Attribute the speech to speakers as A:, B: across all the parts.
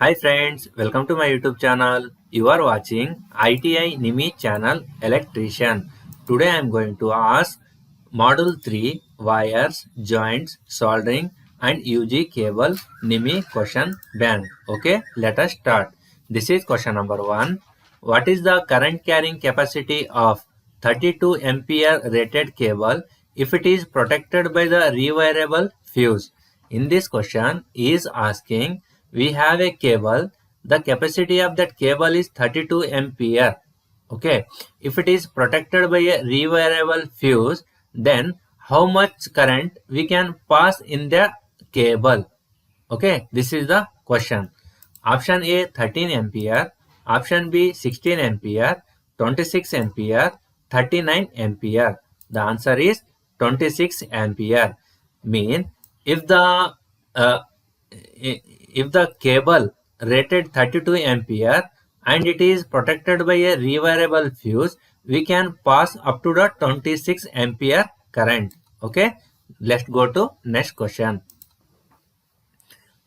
A: Hi friends, welcome to my YouTube channel. You are watching ITI NIMI channel Electrician. Today I am going to ask Module 3 Wires, Joints, Soldering and UG Cable NIMI question bank. Okay, let us start. This is question number 1. What is the current carrying capacity of 32 ampere rated cable if it is protected by the rewirable fuse? In this question is asking, we have a cable, the capacity of that cable is 32 ampere. Okay, if it is protected by a rewirable fuse, then how much current we can pass in the cable? Okay, this is the question. Option A 13 ampere, option B 16 ampere, 26 ampere, 39 ampere. The answer is 26 ampere. Mean if the uh, if the cable rated 32 ampere and it is protected by a rewirable fuse, we can pass up to the 26 ampere current. Okay, let's go to next question.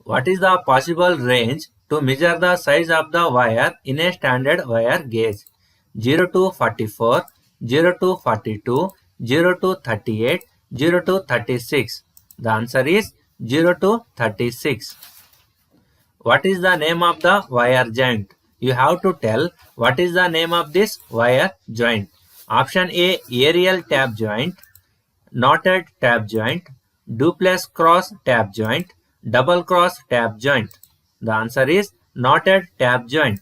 A: What is the possible range to measure the size of the wire in a standard wire gauge? 0 to 44, 0 to 42, 0 to 38, 0 to 36. The answer is 0 to 36. What is the name of the wire joint? You have to tell what is the name of this wire joint. Option A aerial tap joint, knotted tap joint, duplex cross tap joint, double cross tap joint. The answer is knotted tap joint.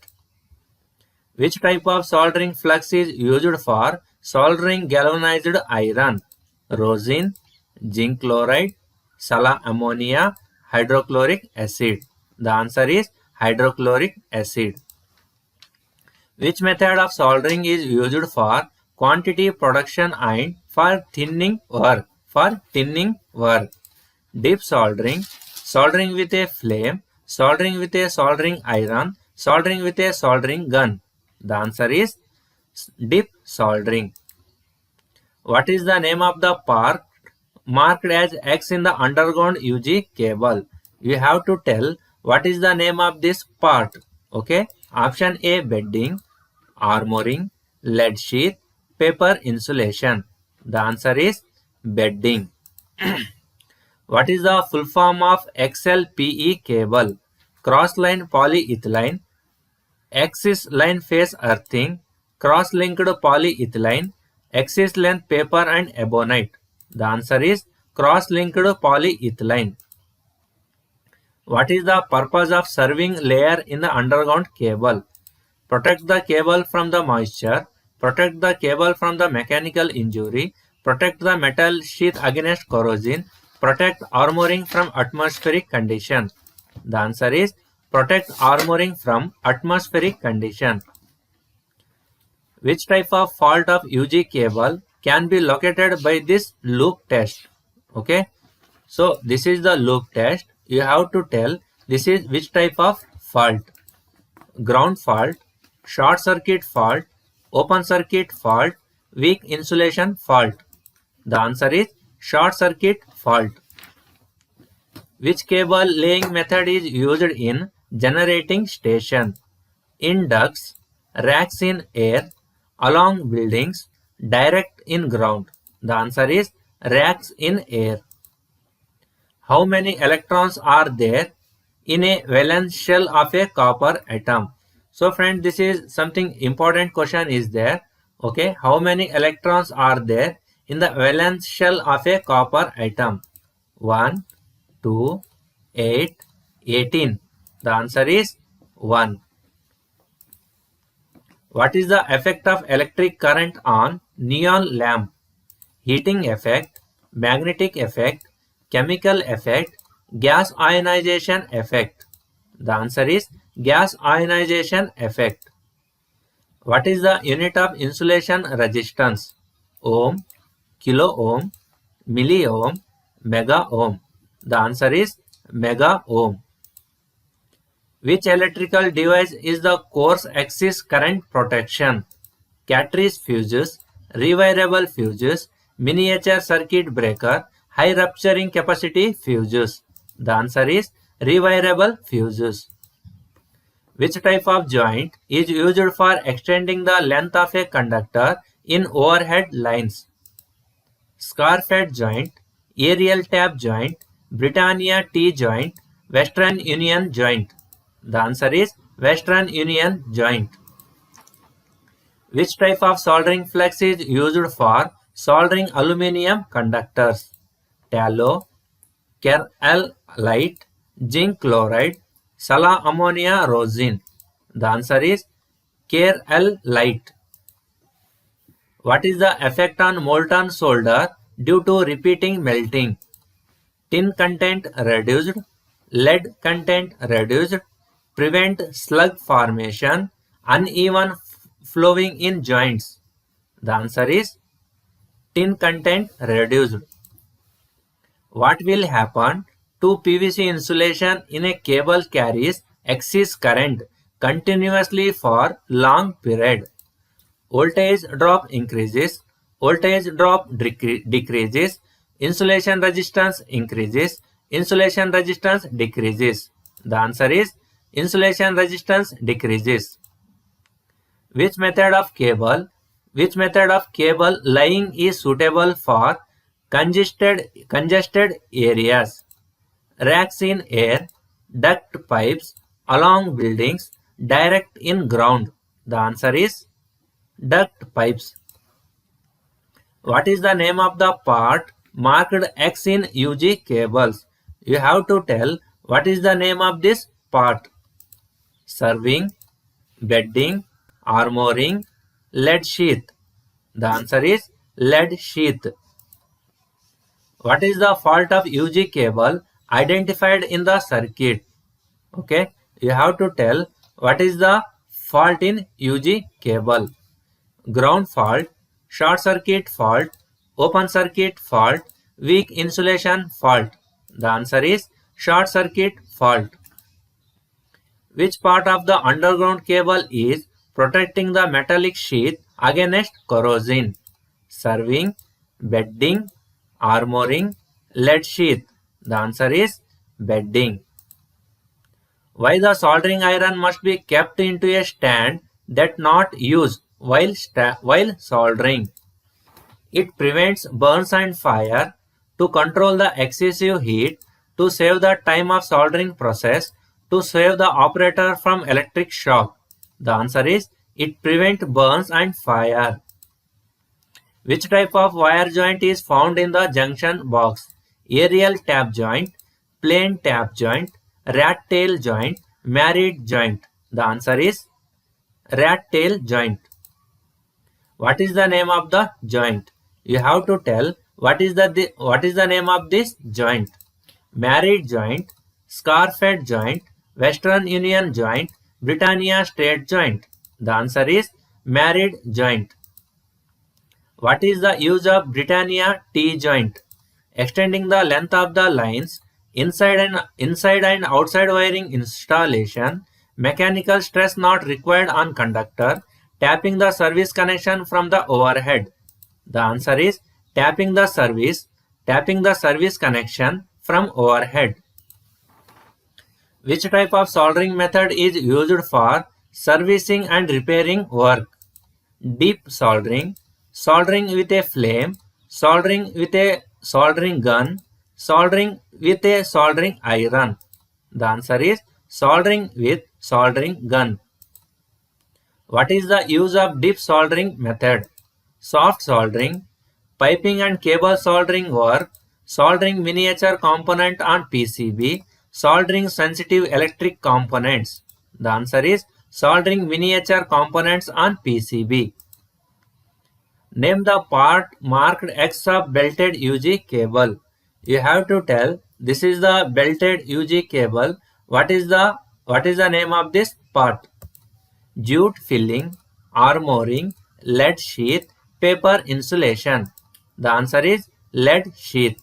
A: Which type of soldering flux is used for soldering galvanized iron? Rosin, zinc chloride, sal ammonia, hydrochloric acid. The answer is hydrochloric acid. Which method of soldering is used for quantity production and for thinning work? For thinning work. Dip soldering, soldering with a flame, soldering with a soldering iron, soldering with a soldering gun. The answer is dip soldering. What is the name of the part marked as X in the underground UG cable? You have to tell what is the name of this part. Okay. Option A bedding, armoring, lead sheath, paper insulation. The answer is bedding. What is the full form of XLPE cable? Cross-line polyethylene, axis line phase earthing, cross-linked polyethylene, axis length paper and ebonite. The answer is cross-linked polyethylene. What is the purpose of serving layer in the underground cable? Protect the cable from the moisture, protect the cable from the mechanical injury, protect the metal sheath against corrosion, protect armoring from atmospheric condition. The answer is protect armoring from atmospheric condition. Which type of fault of UG cable can be located by this loop test? Okay, so this is the loop test. You have to tell this is which type of fault. Ground fault, short circuit fault, open circuit fault, weak insulation fault. The answer is short circuit fault. Which cable laying method is used in generating station? In ducts, racks in air, along buildings, direct in ground. The answer is racks in air. How many electrons are there in a valence shell of a copper atom? So friend, this is something important question is there. Okay, how many electrons are there in the valence shell of a copper atom? 1, 2, 8, 18. The answer is 1. What is the effect of electric current on neon lamp? Heating effect, magnetic effect, chemical effect, gas ionization effect. The answer is gas ionization effect. What is the unit of insulation resistance? Ohm, kilo ohm, milli ohm, mega ohm. The answer is mega ohm. Which electrical device is the coarse axis current protection? Cartridge fuses, rewirable fuses, miniature circuit breaker, high rupturing capacity fuses. The answer is rewirable fuses. Which type of joint is used for extending the length of a conductor in overhead lines? Scarfed joint, aerial tap joint, Britannia T joint, Western Union joint. The answer is Western Union joint. Which type of soldering flux is used for soldering aluminium conductors? Tallow, Keralite, zinc chloride, Sala ammonia rosin. The answer is Keralite. What is the effect on molten solder due to repeating melting? Tin content reduced, lead content reduced, prevent slug formation, uneven flowing in joints. The answer is tin content reduced. What will happen to PVC insulation in a cable carries excess current continuously for long period? Voltage drop increases, voltage drop decreases, insulation resistance increases, insulation resistance decreases. The answer is insulation resistance decreases. Which method of cable laying is suitable for congested areas? Racks in air, duct pipes, along buildings, direct in ground. The answer is duct pipes. What is the name of the part marked X in UG cables? You have to tell what is the name of this part. Serving, bedding, armoring, lead sheath. The answer is lead sheath. What is the fault of UG cable identified in the circuit? Okay, you have to tell what is the fault in UG cable. Ground fault, short circuit fault, open circuit fault, weak insulation fault. The answer is short circuit fault. Which part of the underground cable is protecting the metallic sheath against corrosion? Serving, bedding, armoring, lead sheath. The answer is bedding. Why the soldering iron must be kept into a stand that not used while soldering? It prevents burns and fire, to control the excessive heat, to save the time of soldering process, to save the operator from electric shock. The answer is it prevents burns and fire. Which type of wire joint is found in the junction box? Aerial tap joint, plain tap joint, rat tail joint, married joint. The answer is rat tail joint. What is the name of the joint? You have to tell what is the name of this joint. Married joint, scarfed joint, Western Union joint, Britannia straight joint. The answer is married joint. What is the use of Britannia T joint? Extending the length of the lines, inside and outside wiring installation, mechanical stress not required on conductor, tapping the service connection from the overhead. The answer is tapping the service connection from overhead. Which type of soldering method is used for servicing and repairing work? Deep soldering, soldering with a flame, soldering with a soldering gun, soldering with a soldering iron. The answer is soldering with soldering gun. What is the use of deep soldering method? Soft soldering, piping and cable soldering work, soldering miniature component on PCB, soldering sensitive electric components. The answer is soldering miniature components on PCB. Name the part marked X of belted UG cable. You have to tell this is the belted UG cable. What is the name of this part? Jute filling, armoring, lead sheath, paper insulation. The answer is lead sheath.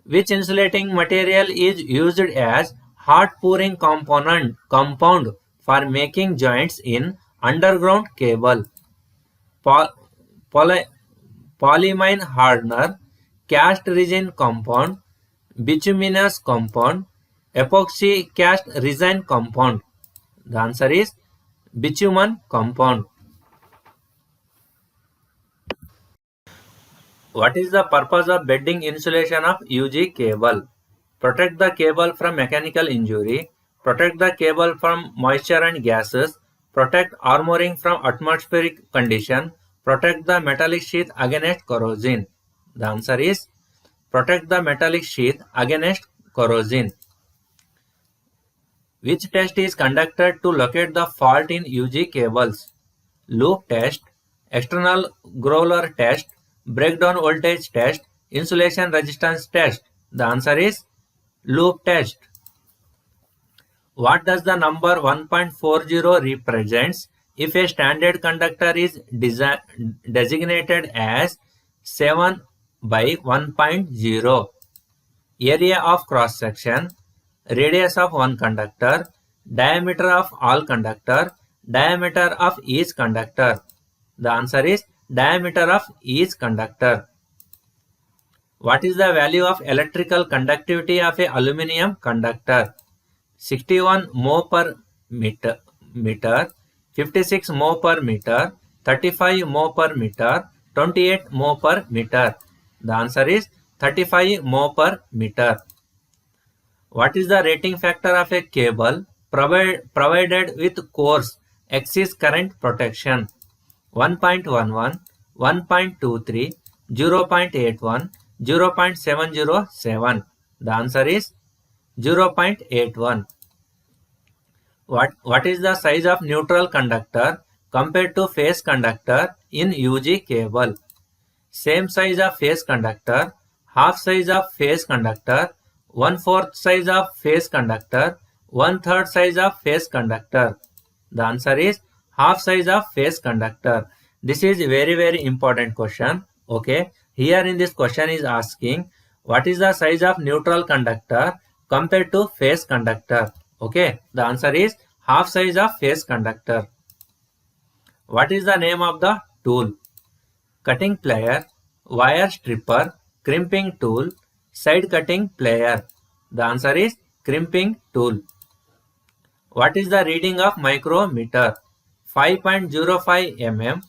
A: Which insulating material is used as hot pouring compound for making joints in underground cable? Polyamine hardener, cast resin compound, bituminous compound, epoxy cast resin compound. The answer is bitumen compound. What is the purpose of bedding insulation of UG cable? Protect the cable from mechanical injury, protect the cable from moisture and gases, protect armoring from atmospheric condition, protect the metallic sheath against corrosion. The answer is protect the metallic sheath against corrosion. Which test is conducted to locate the fault in UG cables? Loop test, external growler test, breakdown voltage test, insulation resistance test. The answer is loop test. What does the number 1.40 represents if a standard conductor is designated as 7 by 1.0? Area of cross section, radius of one conductor, diameter of all conductor, diameter of each conductor. The answer is diameter of each conductor. What is the value of electrical conductivity of a aluminum conductor? 61 mho per meter, 56 mho per meter, 35 mho per meter, 28 mho per meter. The answer is 35 mho per meter. What is the rating factor of a cable provided with coarse excess current protection? 1.11, 1.23, 0.81, 0.707. The answer is 0.81. What is the size of neutral conductor compared to phase conductor in UG cable? Same size of phase conductor, half size of phase conductor, 1/4 size of phase conductor, 1/3 size of phase conductor. The answer is half size of phase conductor. This is very important question. Okay, here in this question is asking what is the size of neutral conductor compared to phase conductor. Okay, the answer is half size of phase conductor. What is the name of the tool? Cutting plier, wire stripper, crimping tool, side cutting plier. The answer is crimping tool. What is the reading of micrometer? 5.05 mm,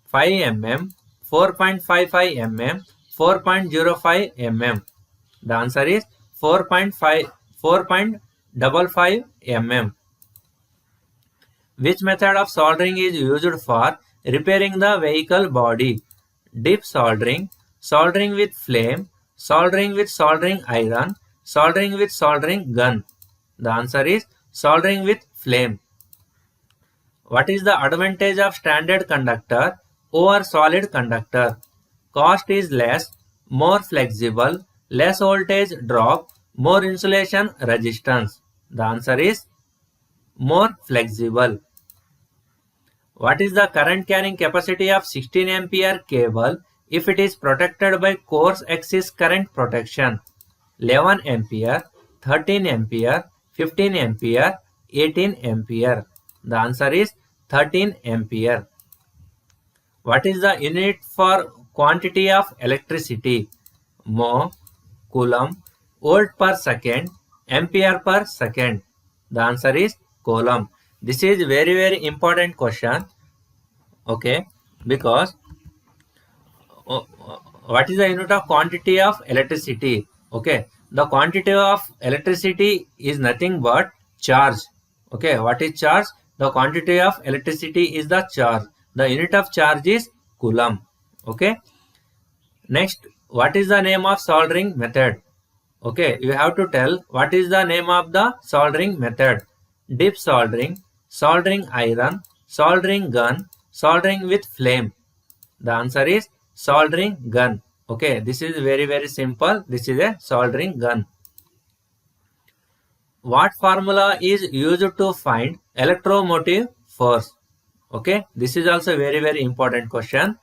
A: 5 mm, 4.55 mm, 4.05 mm. The answer is 4.55 mm. Which method of soldering is used for repairing the vehicle body? Dip soldering, soldering with flame, soldering with soldering iron, soldering with soldering gun. The answer is soldering with flame. What is the advantage of standard conductor over solid conductor? Cost is less, more flexible, less voltage drop, more insulation resistance. The answer is more flexible. What is the current carrying capacity of 16 ampere cable if it is protected by coarse excess current protection? 11 ampere, 13 ampere, 15 ampere, 18 ampere. The answer is 13 ampere. What is the unit for quantity of electricity? Mho, coulomb, volt per second, ampere per second. The answer is coulomb. This is very important question. Okay, because what is the unit of quantity of electricity? Okay, the quantity of electricity is nothing but charge. Okay, what is charge? The quantity of electricity is the charge. The unit of charge is coulomb. Okay. Next, what is the name of soldering method? Okay, you have to tell what is the name of the soldering method. Dip soldering, soldering iron, soldering gun, soldering with flame. The answer is soldering gun. Okay, this is very simple. This is a soldering gun. What formula is used to find electromotive force? Okay, this is also very important question.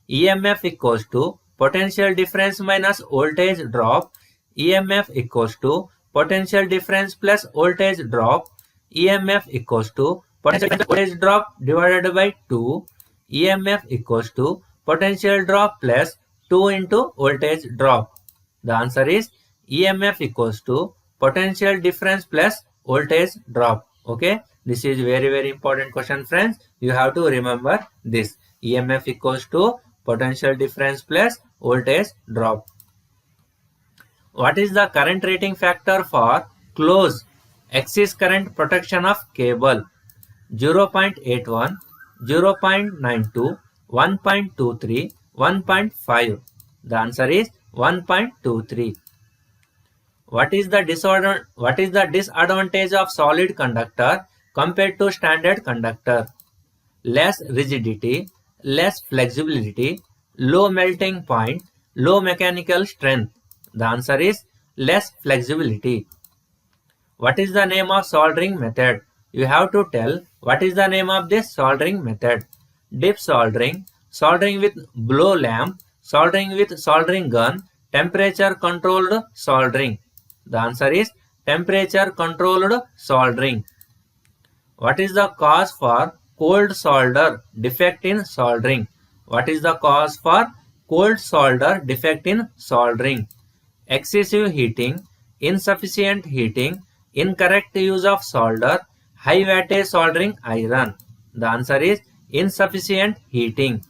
A: EMF equals to potential difference minus voltage drop. EMF equals to potential difference plus voltage drop. EMF equals to potential voltage drop divided by 2. EMF equals to potential drop plus 2 into voltage drop. The answer is EMF equals to potential difference plus voltage drop. Okay, This is very important question, friends. You have to remember this. EMF equals to potential difference plus voltage drop. What is the current rating factor for closed axis current protection of cable? 0.81, 0.92, 1.23, 1.5. The answer is 1.23. What is the disadvantage of solid conductor compared to standard conductor? Less rigidity, less flexibility, low melting point, low mechanical strength. The answer is less flexibility. What is the name of soldering method? You have to tell what is the name of this soldering method. Dip soldering, soldering with blow lamp, soldering with soldering gun, temperature controlled soldering. The answer is temperature controlled soldering. What is the cause for cold solder defect in soldering? What is the cause for cold solder defect in soldering? Excessive heating, insufficient heating, incorrect use of solder, high wattage soldering iron. The answer is insufficient heating.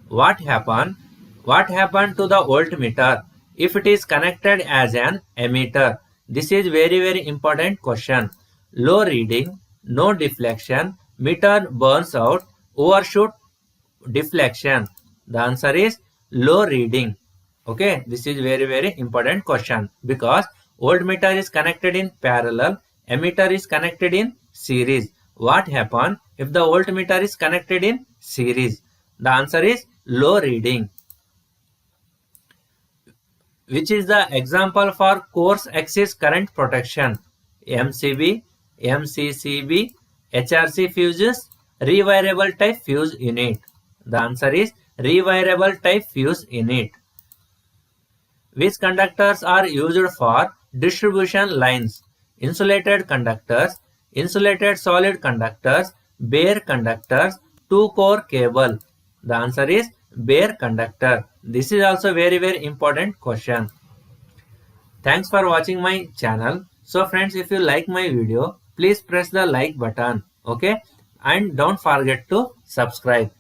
A: What happened? What happened to the voltmeter if it is connected as an emitter? This is very important question. Low reading, no deflection, meter burns out, overshoot, deflection. The answer is low reading. Okay, this is very important question because voltmeter is connected in parallel, emitter is connected in series. What happens if the voltmeter is connected in series? The answer is low reading. Which is the example for coarse axis current protection? MCB, MCCB, HRC fuses, rewirable type fuse unit. The answer is rewirable type fuse unit. Which conductors are used for distribution lines? Insulated conductors, insulated solid conductors, bare conductors, two-core cable. The answer is bare conductor. This is also very important question. Thanks for watching my channel. So friends, if you like my video, please press the like button. Okay, and don't forget to subscribe.